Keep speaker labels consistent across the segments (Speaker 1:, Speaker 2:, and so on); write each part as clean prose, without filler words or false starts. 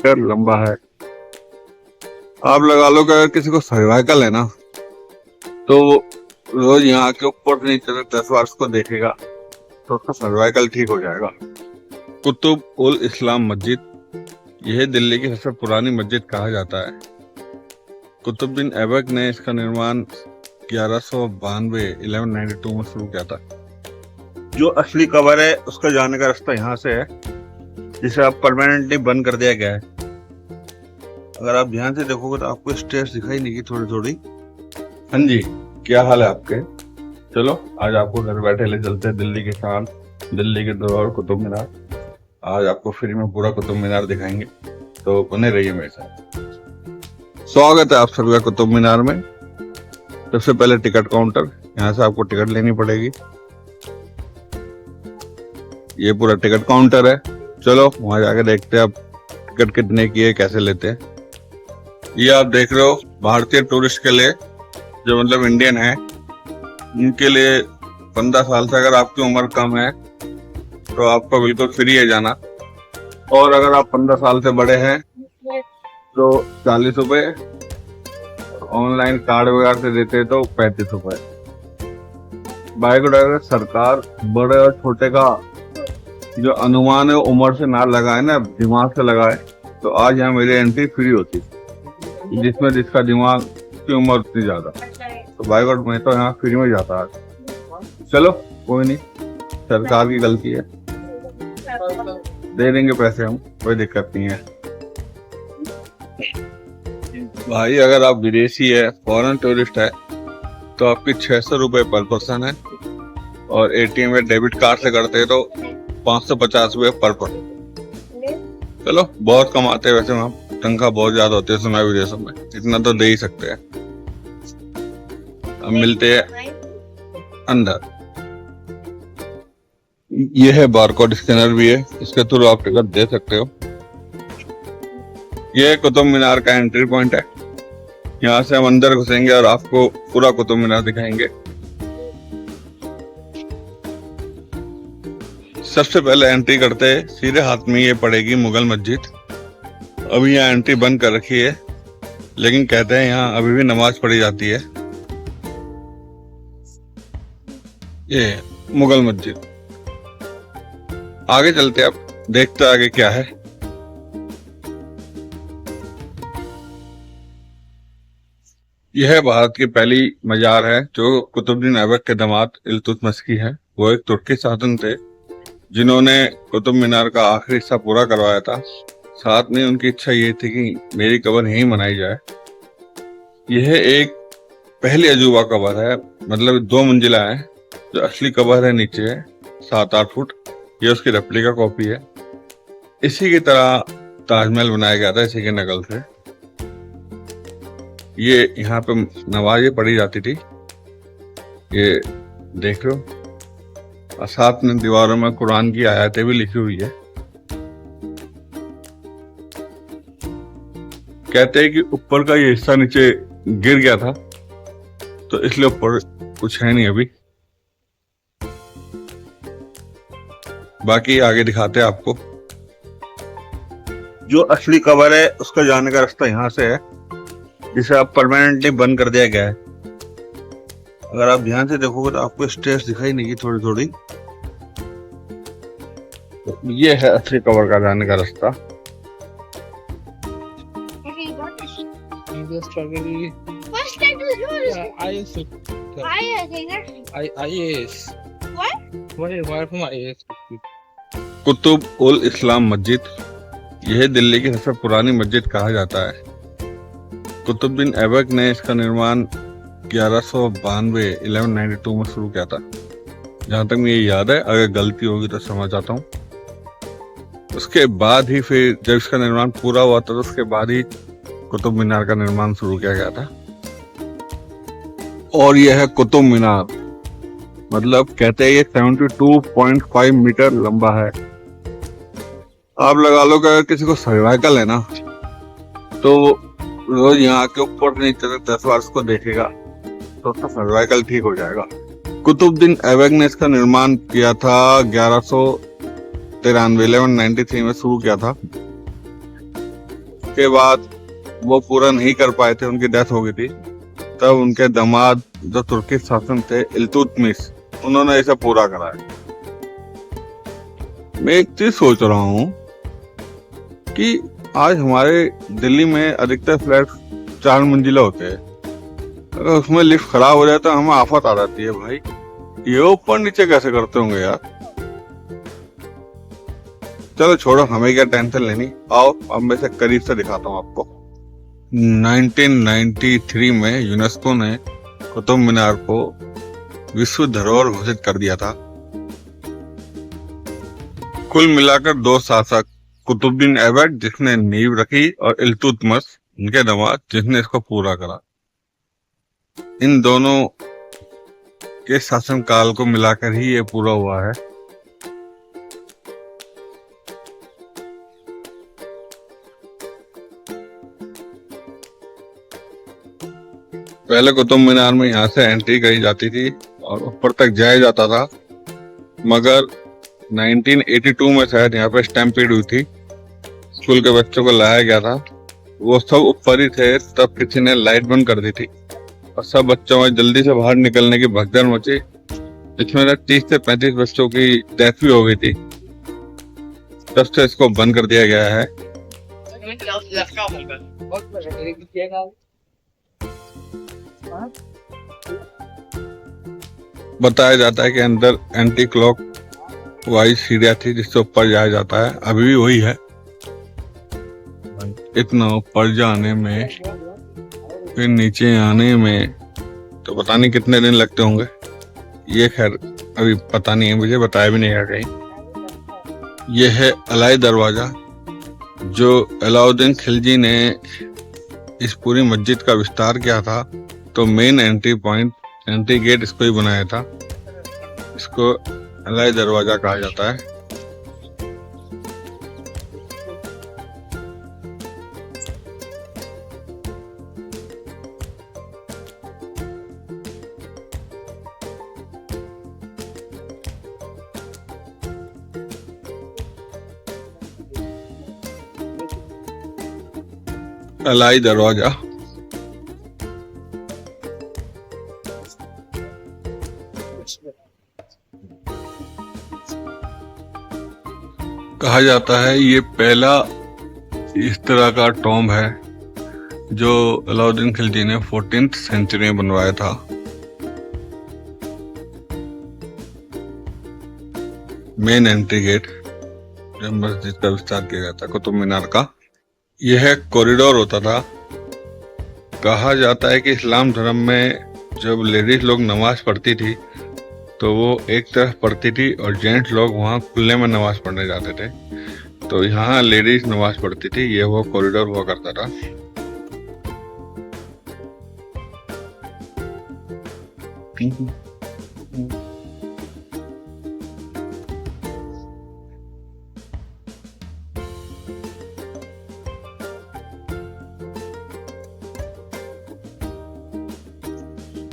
Speaker 1: लंबा है। आप लगा लो कि अगर किसी को सर्वाइकल है ना, तो रोज यहाँ के ऊपर से नीचे 10 बार उसको देखेगा तो उसका सर्वाइकल ठीक हो जाएगा। कुतुब उल इस्लाम मस्जिद, यह दिल्ली की सबसे पुरानी मस्जिद कहा जाता है। कुतुबुद्दीन ऐबक ने इसका निर्माण 1192 में शुरू किया था। जो असली कबर है उसका जाने का रास्ता यहाँ से है, जिसे अब परमानेंटली बंद कर दिया गया है। अगर आप ध्यान से देखोगे तो आपको स्टेयर्स दिखाई नहीं की थोड़ी थोड़ी। हाँ जी, क्या हाल है आपके? चलो आज आपको घर बैठे ले चलते हैं दिल्ली के शान, दिल्ली के दौर कुतुब मीनार। आज आपको फ्री में पूरा कुतुब मीनार दिखाएंगे, तो बने रहिए मेरे साथ। स्वागत है आप सभी का कुतुब मीनार में। सबसे पहले टिकट काउंटर, यहाँ से आपको टिकट लेनी पड़ेगी। ये पूरा टिकट काउंटर है। चलो वहां जाके देखते हैं आप टिकट कितने की है, कैसे लेते हैं। ये आप देख रहे हो भारतीय टूरिस्ट के लिए, जो मतलब इंडियन है, उनके लिए 15 साल से अगर आपकी उम्र कम है तो आपको बिल्कुल फ्री है जाना। और अगर आप 15 साल से बड़े हैं तो 40 रुपए, ऑनलाइन कार्ड वगैरह से देते हैं तो 35 रुपए। बायोडाटा सरकार बड़े और छोटे का जो अनुमान है उम्र से ना लगाए ना, दिमाग से लगाए, तो आज यहाँ मेरी एंट्री फ्री होती, जिसमें जिसका दिमाग की उम्र उतनी ज्यादा। तो बायोडाटा में तो यहाँ फ्री में जाता है। चलो कोई नहीं, सरकार की गलती है, दे देंगे पैसे हम, कोई दिक्कत नहीं है। भाई अगर आप विदेशी है, फॉरेन टूरिस्ट है, तो आपकी 600 रुपए पर पर्सन है, और एटीएम या डेबिट कार्ड से करते हैं तो 550 रुपए पर पर्सन। चलो बहुत कमाते हैं वैसे, वहाँ तनख्वाह बहुत ज्यादा होती है सुना है विदेशों में, इतना तो दे ही सकते हैं। अब मिलते हैं अंदर। ये है बारकोड स्कैनर भी है, इसके थ्रू आप टिकट दे सकते हो। ये कुतुब मीनार का एंट्री पॉइंट है, यहाँ से हम अंदर घुसेंगे और आपको पूरा कुतुब मीनार दिखाएंगे। सबसे पहले एंट्री करते हैं, सीधे हाथ में ये पड़ेगी मुगल मस्जिद। अभी यहाँ एंट्री बंद कर रखी है, लेकिन कहते हैं यहाँ अभी भी नमाज पढ़ी जाती है। ये मुगल मस्जिद। आगे चलते आप, देखते आगे क्या है। यह भारत की पहली मजार है जो कुतुबुद्दीन ऐबक के दामाद इल्तुतमिश की है। वो एक तुर्की शासन थे जिन्होंने कुतुब मीनार का आखिरी हिस्सा पूरा करवाया था। साथ में उनकी इच्छा ये थी कि मेरी कब्र यहीं बनाई जाए। यह एक पहली अजूबा कब्र है, मतलब 2 मंजिला है। जो असली कब्र है नीचे है 7-8 फुट, ये उसकी रेप्लिका कॉपी है। इसी की तरह ताजमहल बनाया गया था, इसी के नकल से। ये यहाँ पे नमाज़ें पढ़ी जाती थी, ये देख लो। और साथ में दीवारों में कुरान की आयतें भी लिखी हुई है। कहते हैं कि ऊपर का ये हिस्सा नीचे गिर गया था, तो इसलिए ऊपर कुछ है नहीं अभी। बाकी आगे दिखाते हैं आपको। जो असली कबर है उसका जाने का रास्ता यहाँ से है, जिसे अब परमानेंटली बंद कर दिया गया है। अगर आप ध्यान से देखोगे तो आपको स्टेयर्स दिखाई नहीं की थोड़ी थोड़ी। तो ये है असली कबर का जाने का रास्ता। कुतुब उल इस्लाम मस्जिद, यह दिल्ली की सबसे पुरानी मस्जिद कहा जाता है। कुतुबुद्दीन ऐबक ने इसका निर्माण 1192 में शुरू किया था, जहां तक मुझे याद है। अगर गलती होगी तो समझ आता हूँ। उसके बाद ही फिर जब इसका निर्माण पूरा हुआ था, तो उसके बाद ही कुतुब मीनार का निर्माण शुरू किया गया था। और यह है कुतुब मीनार, मतलब कहते हैं ये 72.5 मीटर लंबा है। आप लगा लो कि अगर किसी को सर्वाइकल है ना, तो रोज यहाँ के ऊपर नीचे 10 बार उसको देखेगा तो उसका सर्वाइकल ठीक हो जाएगा। कुतुबुद्दीन ऐबक ने इसका निर्माण किया था 1193 में शुरू किया था। के बाद वो पूरा नहीं कर पाए थे, उनकी डेथ हो गई थी। तब उनके दामाद जो तुर्किश शासन थे इल्तुतमिश, उन्होंने इसे पूरा कराया। मैं एक चीज सोच रहा हूँ कि आज हमारे दिल्ली में अधिकतर फ्लैट 4 मंजिला होते हैं। अगर उसमें लिफ्ट खराब हो जाए तो हमें आफत आ जाती है भाई। ये ऊपर नीचे कैसे करते होंगे यार। चलो छोड़ो, हमें क्या टेंशन लेनी। आओ अब मैं इसे करीब से दिखाता हूँ आपको। 1993 में यूनेस्को ने कुतुब मीनार को विश्व धरोहर घोषित कर दिया था। कुल मिलाकर 2 शासक, कुतुबुद्दीन ऐबक जिसने नींव रखी और इल्तुतमिश उनके दामाद जिसने इसको पूरा करा, इन दोनों के शासनकाल को मिलाकर ही ये पूरा हुआ है। पहले कुतुब मीनार में यहाँ से एंट्री करी जाती थी और ऊपर तक जाया जाता था, मगर 1982 में शायद यहाँ पे स्टैम्पीड हुई थी, स्कूल के बच्चों को लाया गया था। वो सब ऊपर ही थे, तब किसी ने लाइट बंद कर दी थी और सब बच्चों में जल्दी से बाहर निकलने की भगदड़ मची। इसमें 30 से 35 बच्चों की डेथ भी हो गई थी। तब से इसको बंद कर दिया गया है। बताया जाता है कि अंदर एंटी क्लॉक वाइज सीढ़ियां थी जिससे ऊपर जाया जाता है, अभी भी वही है। इतना ऊपर जाने में फिर नीचे आने में तो पता नहीं कितने दिन लगते होंगे। ये खैर अभी पता नहीं है, मुझे बताया भी नहीं है कहीं। यह है अलाई दरवाजा, जो अलाउद्दीन खिलजी ने इस पूरी मस्जिद का विस्तार किया था, तो main entry point, entry gate इसको ही बनाया था। इसको अलाई दरवाजा कहा जाता है। अलाई दरवाजा कहा जाता है ये पहला इस तरह का टॉम्ब है जो अलाउद्दीन खिलजी ने 14th सेंचुरी में बनवाया था। मेन एंट्री गेट जब मस्जिद का विस्तार किया गया था कुतुब मीनार का, यह कॉरिडोर होता था। कहा जाता है कि इस्लाम धर्म में जब लेडीज लोग नमाज पढ़ती थी तो वो एक तरफ पढ़ती थी और जेंट्स लोग वहाँ खुले में नमाज पढ़ने जाते थे। तो यहाँ लेडीज नमाज पढ़ती थी, ये वो कॉरिडोर हुआ करता था।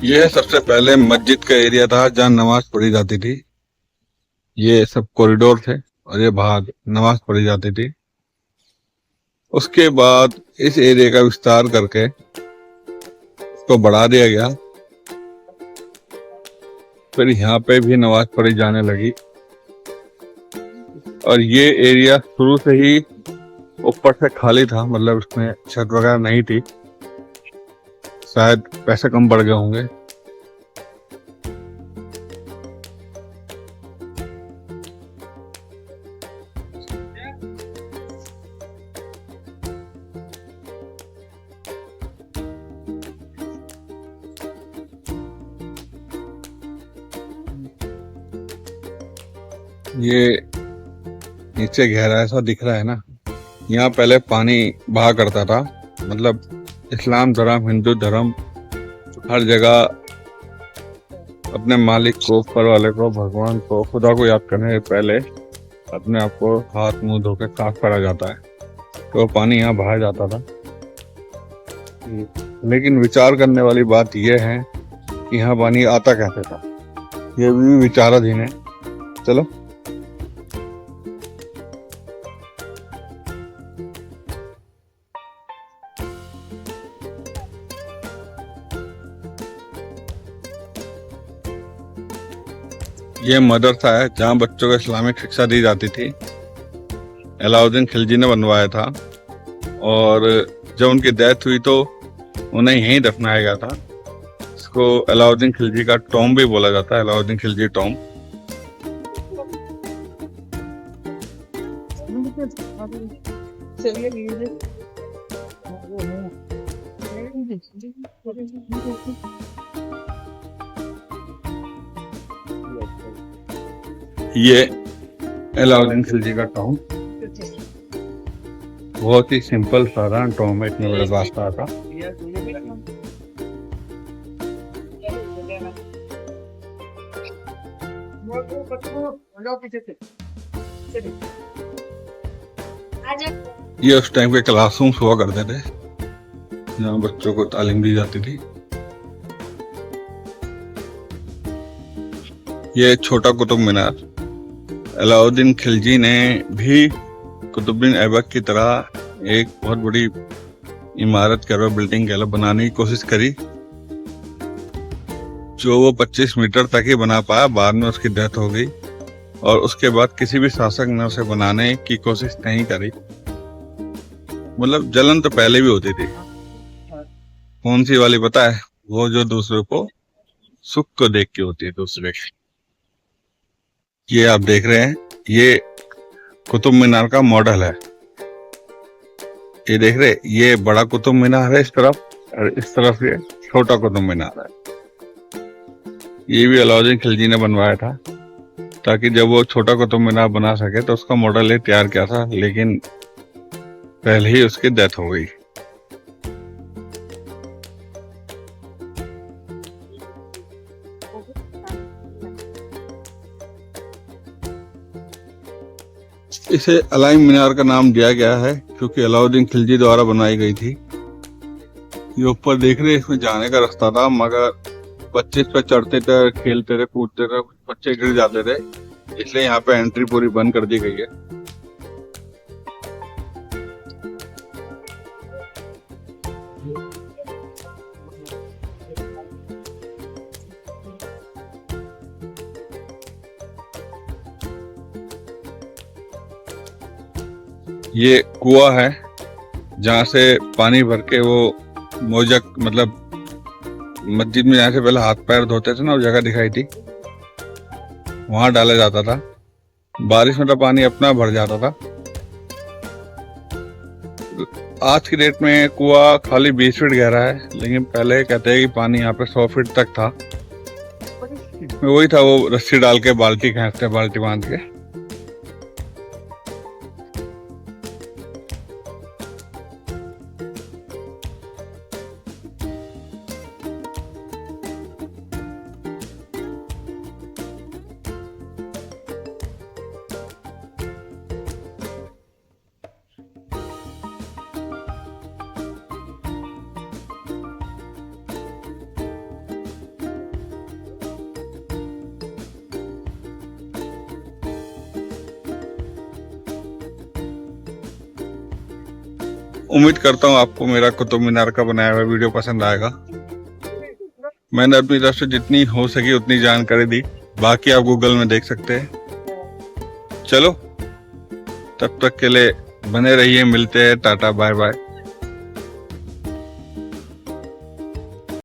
Speaker 1: यह सबसे पहले मस्जिद का एरिया था जहाँ नमाज पढ़ी जाती थी। ये सब कॉरिडोर थे और ये बाहर नमाज पढ़ी जाती थी। उसके बाद इस एरिया का विस्तार करके इसको बढ़ा दिया गया, फिर यहाँ पे भी नमाज पढ़ी जाने लगी। और ये एरिया शुरू से ही ऊपर से खाली था, मतलब उसमें छत वगैरह नहीं थी, शायद पैसे कम पड़ गए होंगे। ये नीचे गहरा ऐसा दिख रहा है ना, यहाँ पहले पानी बहा करता था। मतलब इस्लाम धर्म, हिंदू धर्म, हर जगह अपने मालिक को, ऊपर वाले को, भगवान को, खुदा को याद करने से पहले अपने आप को हाथ मुंह धो के साफ करा जाता है। तो पानी यहाँ बहाया जाता था। लेकिन विचार करने वाली बात यह है कि यहाँ पानी आता कैसे था, ये भी विचाराधीन है। चलो ये मदरसा है जहाँ बच्चों को इस्लामिक शिक्षा दी जाती थी। अलाउद्दीन खिलजी ने बनवाया था और जब उनकी डेथ हुई तो उन्हें यहीं दफनाया गया था। इसको अलाउद्दीन खिलजी का टॉम भी बोला जाता है, अलाउद्दीन खिलजी टॉम। ये अलाउद्दीन खिलजी का टॉम, बहुत ही सिंपल साधारण टॉम है, इतने बड़े रास्ता था। ये उस टाइम के क्लासरूम्स हुआ करते थे जहाँ बच्चों को तालीम दी जाती थी। ये छोटा कुतुब मीनार, अलाउद्दीन खिलजी ने भी कुतुबुद्दीन ऐबक की तरह एक बहुत बड़ी इमारत कह लो, बिल्डिंग कह लो, बनाने की कोशिश करी, जो वो 25 मीटर तक ही बना पाया। बाद में उसकी डेथ हो गई और उसके बाद किसी भी शासक ने उसे बनाने की कोशिश नहीं करी। मतलब जलन तो पहले भी होती थी। कौन सी वाली पता है? वो जो दूसरे को सुख को देख के होती है, दूसरे के। ये आप देख रहे हैं, ये कुतुब मीनार का मॉडल है। ये देख रहे, ये बड़ा कुतुब मीनार है इस तरफ, और इस तरफ ये छोटा कुतुब मीनार है। ये भी अलाउद्दीन खिलजी ने बनवाया था ताकि जब वो छोटा कुतुब मीनार बना सके तो उसका मॉडल ये तैयार किया था, लेकिन पहले ही उसकी डेथ हो गई। इसे अलाइम मीनार का नाम दिया गया है क्योंकि अलाउद्दीन खिलजी द्वारा बनाई गई थी। ये ऊपर देख रहे, इसमें जाने का रास्ता था, मगर बच्चे इस पर चढ़ते थे, खेलते थे, कूदते थे, बच्चे गिर जाते थे, इसलिए यहाँ पे एंट्री पूरी बंद कर दी गई है। ये कुआं है जहाँ से पानी भर के वो मोजक, मतलब मस्जिद में जहाँ से पहले हाथ पैर धोते थे ना, वो जगह दिखाई थी, वहां डाला जाता था। बारिश में तो पानी अपना भर जाता था। आज की डेट में कुआं खाली 20 फीट गहरा है, लेकिन पहले कहते हैं कि पानी यहाँ पे 100 फीट तक था। वही था, वो रस्सी डाल के बाल्टी खींचते, बाल्टी बांध के। उम्मीद करता हूँ आपको मेरा कुतुब मीनार का बनाया हुआ वीडियो पसंद आएगा। मैंने अपनी तरफ से जितनी हो सकी उतनी जानकारी दी, बाकी आप गूगल में देख सकते हैं। चलो, तब तक के लिए बने रहिए, मिलते हैं, टाटा बाय बाय।